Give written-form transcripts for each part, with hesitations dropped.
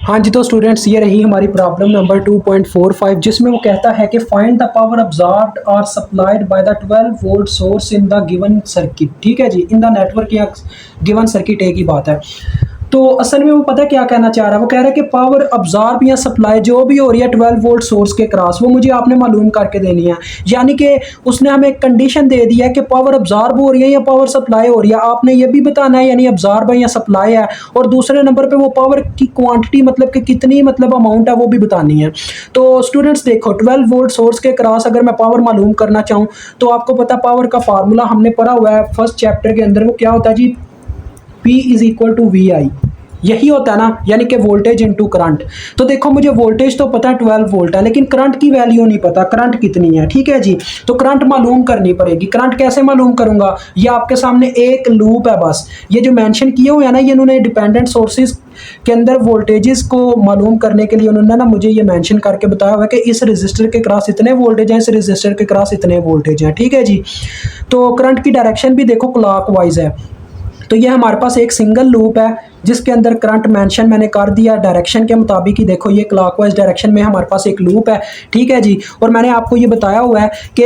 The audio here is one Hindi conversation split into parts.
हाँ जी, तो स्टूडेंट्स ये रही हमारी प्रॉब्लम नंबर 2.45 जिसमें वो कहता है कि फाइंड द पावर अब्जॉर्ब्ड और supplied by the 12 volt source in the given circuit. ठीक है जी, इन द नेटवर्क या गिवन सर्किट एक ही बात है। तो असल में वो पता है क्या कहना चाह रहा है, वो कह रहा है कि पावर अब्जॉर्ब या सप्लाई जो भी हो रही है 12 वोल्ट सोर्स के क्रॉस वो मुझे आपने मालूम करके देनी है। यानी कि उसने हमें एक कंडीशन दे दी है कि पावर अब्जॉर्ब हो रही है या पावर सप्लाई हो रही है, आपने ये भी बताना है, यानी अब्जॉर्ब है या सप्लाई है। और दूसरे नंबर पे वो पावर की क्वांटिटी मतलब कि कितनी मतलब अमाउंट है वो भी बतानी है। तो स्टूडेंट्स देखो, 12 वोल्ट सोर्स के क्रॉस अगर मैं पावर मालूम करना चाहूँ तो आपको पता पावर का फार्मूला हमने पढ़ा हुआ है फर्स्ट चैप्टर के अंदर, वो क्या होता है जी, P is equal to V I. यही होता है ना, यानी कि वोल्टेज इनटू करंट। तो देखो मुझे वोल्टेज तो पता है 12 वोल्ट है, लेकिन करंट की वैल्यू नहीं पता, करंट कितनी है। ठीक है जी, तो करंट मालूम करनी पड़ेगी। करंट कैसे मालूम करूंगा, ये आपके सामने एक लूप है बस। ये जो मेंशन किए हुए हैं ना, ये इन्होंने डिपेंडेंट सोर्सेज के अंदर वोल्टेजेस को मालूम करने के लिए उन्होंने ना मुझे ये मेंशन करके बताया हुआ है कि इस रजिस्टर के क्रॉस इतने वोल्टेज हैं, इस रजिस्टर के क्रॉस इतने वोल्टेज हैं। ठीक है जी, तो करंट की डायरेक्शन भी देखो क्लॉकवाइज है। तो ये हमारे पास एक सिंगल लूप है जिसके अंदर करंट मेंशन मैंने कर दिया डायरेक्शन के मुताबिक ही। देखो ये क्लॉकवाइज डायरेक्शन में हमारे पास एक लूप है। ठीक है जी, और मैंने आपको ये बताया हुआ है कि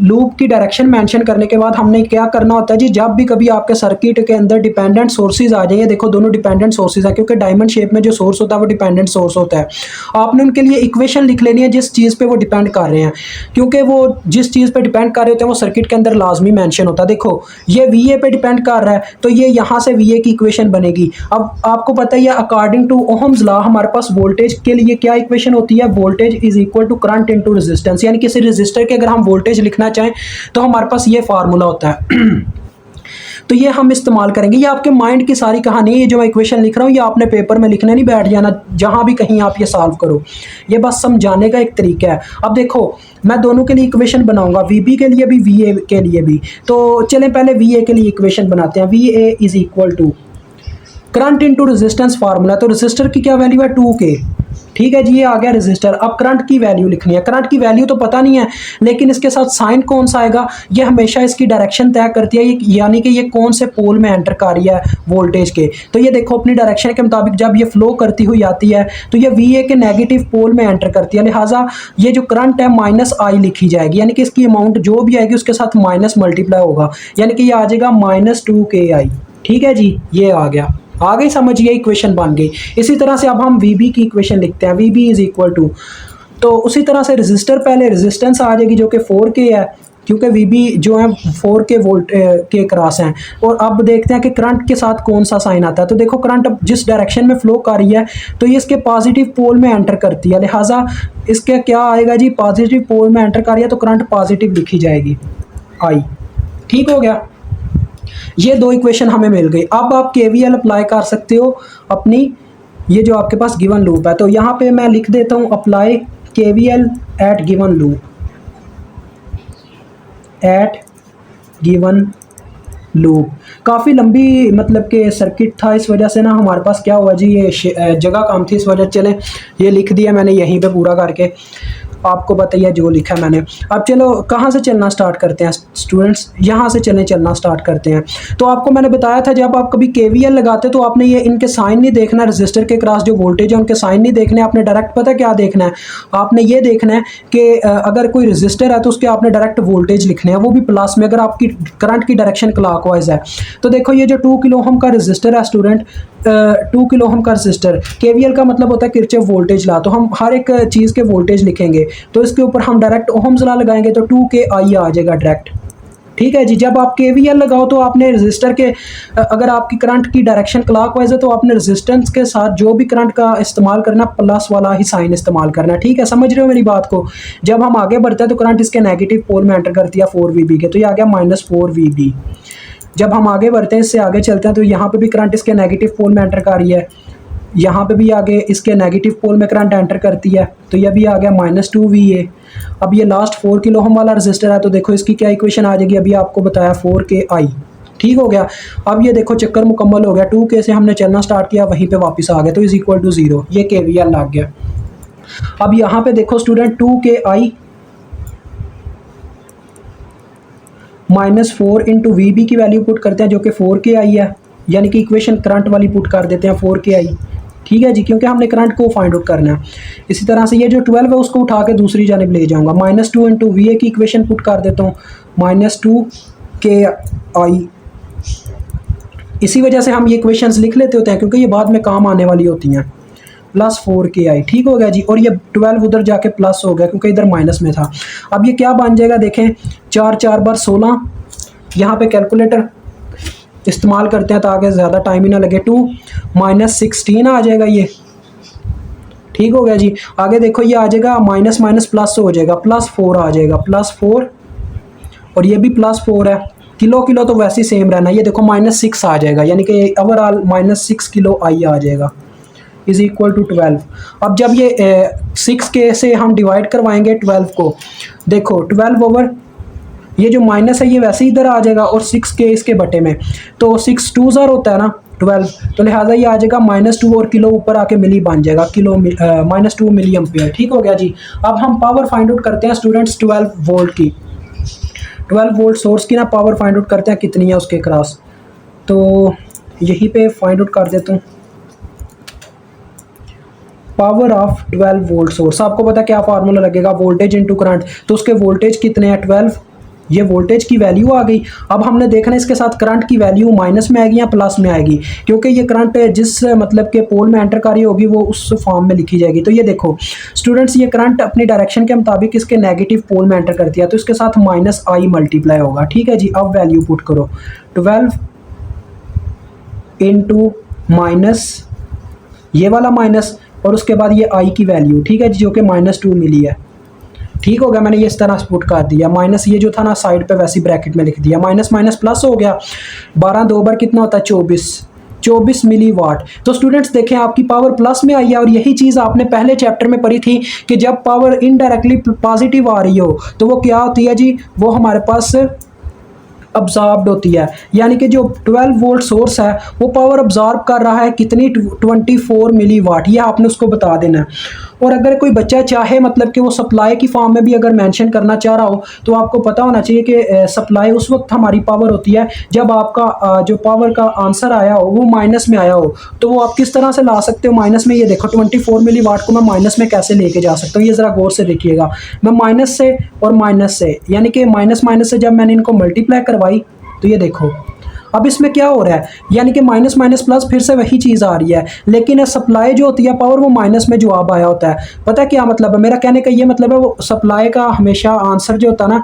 लूप की डायरेक्शन मेंशन करने के बाद हमने क्या करना होता है जी, जब भी कभी आपके सर्किट के अंदर डिपेंडेंट सोर्सेज आ जाइए, देखो दोनों डिपेंडेंट सोर्सेज हैं क्योंकि डायमंड शेप में जो सोर्स होता है वो डिपेंडेंट सोर्स होता है। आपने उनके लिए इक्वेशन लिख लेनी है जिस चीज़ पे वो डिपेंड कर रहे हैं, क्योंकि वो जिस चीज़ पे डिपेंड कर रहे होते हैं वो सर्किट के अंदर लाजमी मेंशन होता है। देखो ये वी ए पे डिपेंड कर रहा है तो ये यहाँ से वी ए की इक्वेशन बनेगी। अब आपको पता ही है अकॉर्डिंग टू ओहम्स लॉ हमारे पास वोल्टेज के लिए क्या इक्वेशन होती है, voltage is equal to current into resistance. यानी किसी रेजिस्टर के अगर हम वोल्टेज लिखना चाहें तो हमारे पास ये फार्मूला होता है। तो ये हम इस्तेमाल करेंगे। ये आपके माइंड की सारी कहानी है, ये जो मैं इक्वेशन लिख रहा हूँ ये आपने पेपर में लिखने नहीं बैठ जाना, जहाँ भी कहीं आप ये सॉल्व करो, ये बस समझाने का एक तरीका है। अब देखो मैं दोनों के लिए इक्वेशन बनाऊंगा, वी बी के लिए भी वी ए के लिए भी। तो चलें पहले वी ए के लिए इक्वेशन बनाते हैं। V A is equal to current into resistance formula, तो रेजिस्टर की क्या वैल्यू है 2K। ठीक है जी, ये आ गया रेजिस्टर। अब करंट की वैल्यू लिखनी है, करंट की वैल्यू तो पता नहीं है लेकिन इसके साथ साइन कौन सा आएगा, ये हमेशा इसकी डायरेक्शन तय करती है, यानी कि ये कौन से पोल में एंटर कर रही है वोल्टेज के। तो ये देखो अपनी डायरेक्शन के मुताबिक जब ये फ्लो करती हुई आती है तो ये वी ए के नेगेटिव पोल में एंटर करती है, लिहाजा ये जो करंट है माइनस आई लिखी जाएगी, यानी कि इसकी अमाउंट जो भी आएगी उसके साथ माइनस मल्टीप्लाई होगा, यानी कि ये आ जाएगा -2KI। ठीक है जी, ये आ गया, आ गई समझ, ये इक्वेशन बन गई। इसी तरह से अब हम वी बी की इक्वेशन लिखते हैं, V B is equal to, तो उसी तरह से रेजिस्टर पहले रेजिस्टेंस आ जाएगी जो कि 4K है, क्योंकि वी बी जो है 4K वोल्ट के क्रॉस हैं। और अब देखते हैं कि करंट के साथ कौन सा साइन आता है। तो देखो करंट अब जिस डायरेक्शन में फ्लो कर रही है तो ये इसके पॉजिटिव पोल में एंटर करती है, लिहाजा इसके क्या आएगा जी, पॉजिटिव पोल में एंटर कर रही है तो करंट पॉजिटिव लिखी जाएगी, आई। ठीक हो गया, ये दो इक्वेशन हमें मिल गई। अब आप केवीएल अप्लाई कर सकते हो अपनी, ये जो आपके पास गिवन लूप है। तो यहाँ पे मैं लिख देता हूँ apply KVL at given loop, at given loop. काफ़ी लंबी मतलब कि सर्किट था, इस वजह से ना हमारे पास क्या हुआ जी, ये जगह कम थी इस वजह। चले ये लिख दिया मैंने यहीं पे पूरा करके, आपको बताइए जो लिखा है मैंने। अब चलो कहाँ से चलना स्टार्ट करते हैं स्टूडेंट्स, यहाँ से चलना स्टार्ट करते हैं। तो आपको मैंने बताया था जब आप कभी केवीएल लगाते तो आपने ये इनके साइन नहीं देखना, रजिस्टर के क्रॉस जो वोल्टेज है उनके साइन नहीं देखने, आपने डायरेक्ट पता क्या देखना है, आपने ये देखना है कि अगर कोई रजिस्टर है तो उसके आपने डायरेक्ट वोल्टेज लिखने हैं, वो भी प्लस में, अगर आपकी करंट की डायरेक्शन क्लॉकवाइज है। तो देखो ये जो 2 किलो ओम का रजिस्टर है स्टूडेंट, 2 किलो ओम का रजिस्टर, केवीएल का मतलब होता है किरचॉफ वोल्टेज लॉ। तो हम हर एक चीज़ के वोल्टेज लिखेंगे तो इसके ऊपर हम डायरेक्ट ओहम्स लॉ लगाएंगे तो 2KI आ जाएगा डायरेक्ट। ठीक है जी, जब आप केवीएल लगाओ तो आपने रजिस्टर के, अगर आपकी करंट की डायरेक्शन क्लॉकवाइज है तो आपने रेजिस्टेंस के साथ जो भी करंट का इस्तेमाल करना प्लस वाला ही साइन इस्तेमाल करना। ठीक है, समझ रहे हो मेरी बात को। जब हम आगे बढ़ते हैं तो करंट इसके नेगेटिव पोल में एंटर करती है 4VB के, तो ये आ गया -4VB। जब हम आगे बढ़ते हैं, इससे आगे चलते हैं तो यहाँ पे भी करंट इसके नेगेटिव पोल में एंटर कर रही है, यहाँ पे भी आगे इसके नेगेटिव पोल में करंट एंटर करती है, तो ये भी आ गया -2VA। अब ये लास्ट 4 किलो ओम वाला रजिस्टर है तो देखो इसकी क्या इक्वेशन आ जाएगी, अभी आपको बताया 4KI। ठीक हो गया, अब ये देखो चक्कर मुकम्मल हो गया, 2K से हमने चलना स्टार्ट किया वहीं पे वापस आ गए तो इज इक्वल टू 0, ये केवीएल लग गया। अब यहाँ पे देखो स्टूडेंट 2KI -4 इंटू VB की वैल्यू पुट करते हैं जो कि 4KI है, यानी कि इक्वेशन करंट वाली पुट कर देते हैं 4KI। ठीक है जी, क्योंकि हमने करंट को फाइंड आउट करना है। इसी तरह से ये जो 12 है उसको उठा के दूसरी जानिब ले जाऊंगा, -2 इंटू वी ए की इक्वेशन पुट कर देता हूँ, -2 के आई। इसी वजह से हम ये इक्वेशंस लिख लेते होते हैं क्योंकि ये बाद में काम आने वाली होती हैं। +4 के आई, ठीक हो गया जी। और ये 12 उधर जाके प्लस हो गया क्योंकि इधर माइनस में था। अब ये क्या बन जाएगा देखें, 4 4 बार 16, यहाँ पे कैलकुलेटर इस्तेमाल करते हैं ताकि ज़्यादा टाइम ही ना लगे, 2 -16 आ जाएगा ये, ठीक हो गया जी। आगे देखो ये आ जाएगा माइनस माइनस प्लस हो जाएगा, +4 आ जाएगा, +4 और ये भी +4 है। किलो किलो तो वैसे ही सेम रहना, ये देखो -6 आ जाएगा, यानी कि ओवरऑल -6 किलो आई आ जाएगा, इज़ इक्वल टू 12। अब जब ये 6 के से हम डिवाइड करवाएंगे 12 को, देखो 12 ओवर ये जो माइनस है ये वैसे ही इधर आ जाएगा और 6 के इसके बटे में, तो 6 2 ज़र होता है ना 12, तो लिहाजा ये आ जाएगा -2 और किलो ऊपर आके मिली बन जाएगा, किलो -2 मिली एम्पेयर, ठीक हो गया जी। अब हम पावर फाइंड आउट करते हैं स्टूडेंट्स 12 वोल्ट की, 12 वोल्ट सोर्स की ना पावर फाइंड आउट करते हैं कितनी है उसके क्रॉस, तो यहीं पे फाइंड आउट कर देता हूँ। पावर ऑफ 12 वोल्ट सोर्स, आपको पता क्या फार्मूला लगेगा, वोल्टेज इनटू करंट, तो उसके वोल्टेज कितने हैं 12, ये वोल्टेज की वैल्यू आ गई। अब हमने देखना है इसके साथ करंट की वैल्यू माइनस में आएगी या प्लस में आएगी, क्योंकि ये करंट जिस मतलब के पोल में एंटर कर रही होगी वो उस फॉर्म में लिखी जाएगी। तो ये देखो स्टूडेंट्स, ये करंट अपनी डायरेक्शन के मुताबिक इसके नेगेटिव पोल में एंटर करती है, तो इसके साथ -i मल्टीप्लाई होगा, ठीक है जी। अब वैल्यू पुट करो, 12 इंटू माइनस ये वाला माइनस और उसके बाद ये i की वैल्यू, ठीक है जी, जो कि -2 मिली है, ठीक हो गया। मैंने ये इस तरह पुट कर दिया, माइनस ये जो था ना साइड पे वैसी ब्रैकेट में लिख दिया, माइनस माइनस प्लस हो गया, 12 2 बार कितना होता है 24 मिली वाट। तो स्टूडेंट्स देखें आपकी पावर प्लस में आई है, और यही चीज़ आपने पहले चैप्टर में पढ़ी थी कि जब पावर इनडायरेक्टली पॉजिटिव आ रही हो तो वो क्या होती है जी, वो हमारे पास अब्जॉर्ब्ड होती है, यानी कि जो 12 वोल्ट सोर्स है वो पावर अब्जॉर्ब कर रहा है कितनी, 24 मिली वाट, ये आपने उसको बता देना है। और अगर कोई बच्चा चाहे मतलब कि वो सप्लाई की फॉर्म में भी अगर मेंशन करना चाह रहा हो तो आपको पता होना चाहिए कि सप्लाई उस वक्त हमारी पावर होती है जब आपका जो पावर का आंसर आया हो वो माइनस में आया हो। तो वो आप किस तरह से ला सकते हो माइनस में, ये देखो 24 मिली वाट को मैं माइनस में कैसे लेके जा सकता हूँ, ये ज़रा गौर से देखिएगा। मैं माइनस से और माइनस से, यानी कि माइनस माइनस से जब मैंने इनको मल्टीप्लाई करवाई तो ये देखो अब इसमें क्या हो रहा है, यानी कि माइनस माइनस प्लस फिर से वही चीज़ आ रही है, लेकिन सप्लाई जो होती है पावर वो माइनस में जवाब आया होता है। पता क्या मतलब है मेरा कहने का, ये मतलब है वो सप्लाई का हमेशा आंसर जो होता है ना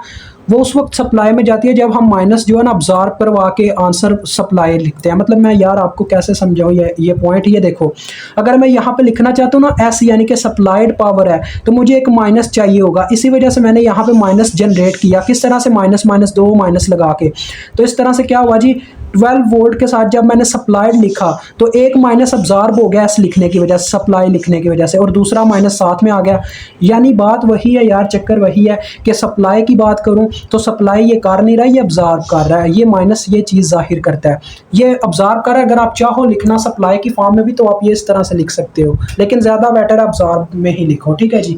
वो उस वक्त सप्लाई में जाती है जब हम माइनस जो है ना ऑब्जर्व करवा के आंसर सप्लाई लिखते हैं। मतलब मैं यार आपको कैसे समझाऊँ ये पॉइंट, ये देखो अगर मैं यहाँ पे लिखना चाहता हूँ ना एस यानी कि सप्लाइड पावर है तो मुझे एक माइनस चाहिए होगा, इसी वजह से मैंने यहाँ पे माइनस जनरेट किया। किस तरह से, माइनस माइनस 2 माइनस लगा के। तो इस तरह से क्या हुआ जी, 12 वोल्ट के साथ जब मैंने सप्लाइड लिखा तो एक माइनस अब्जॉर्ब हो गया एस लिखने की वजह से, सप्लाई लिखने की वजह से, और दूसरा माइनस साथ में आ गया। यानी बात वही है यार, चक्कर वही है कि सप्लाई की बात करूं तो सप्लाई ये कर नहीं रहा है, ये अब्जॉर्ब कर रहा है, ये माइनस ये चीज़ जाहिर करता है, ये अब्जॉर्ब कर रहा है। अगर आप चाहो लिखना सप्लाई की फॉर्म में भी तो आप ये इस तरह से लिख सकते हो, लेकिन ज़्यादा बेटर अब्जॉर्ब में ही लिखो, ठीक है जी।